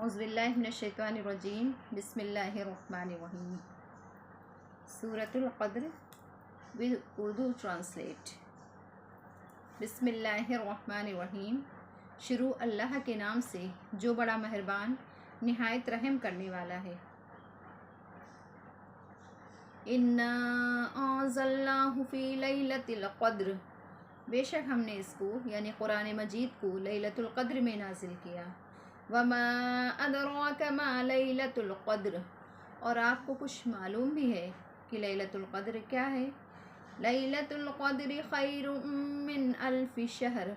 اعوذ باللہ من الشیطان الرجیم بسم اللہ الرحمن الرحیم سورۃ القدر ود اردو ٹرانسلیٹ۔ بسم اللہ الرحمن الرحیم، شروع اللہ کے نام سے جو بڑا مہربان نہایت رحم کرنے والا ہے۔ انا انزلناہ فی لیلۃ القدر، بے شک ہم نے اس کو یعنی قرآن مجید کو لیلۃ القدر میں نازل کیا۔ وما ادراک ما لیلۃ القدر، اور آپ کو کچھ معلوم بھی ہے کہ لیلۃ القدر کیا ہے؟ لیلۃ القدر خیر من الف شہر،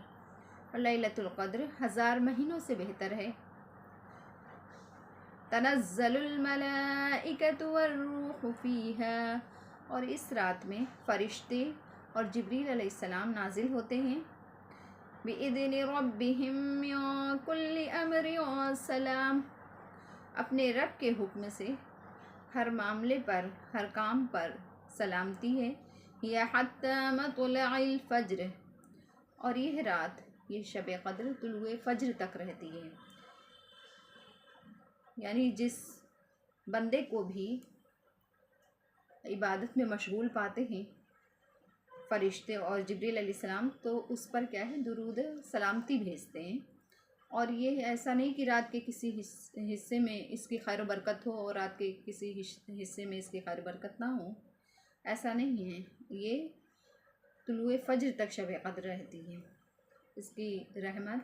اور لیلۃ القدر 1000 مہینوں سے بہتر ہے۔ تنزل الملائکۃ والروح فیہا، اور اس رات میں فرشتے اور جبریل علیہ السلام نازل ہوتے ہیں۔ بِإِذْنِ رَبِّهِم مِّن كُلِّ أَمْرٍ سلام، اپنے رب کے حکم سے ہر معاملے پر، ہر کام پر سلامتی ہے۔ یا حتی مطلع الفجر، اور یہ رات، یہ شب قدر طلوع فجر تک رہتی ہے۔ یعنی جس بندے کو بھی عبادت میں مشغول پاتے ہیں فرشتے اور جبریل علیہ السلام، تو اس پر کیا ہے، درود سلامتی بھیجتے ہیں۔ اور یہ ایسا نہیں کہ رات کے کسی حصے میں اس کی خیر و برکت ہو اور رات کے کسی حصے میں اس کی خیر و برکت نہ ہو، ایسا نہیں ہے۔ یہ طلوع فجر تک شب قدر رہتی ہے، اس کی رحمت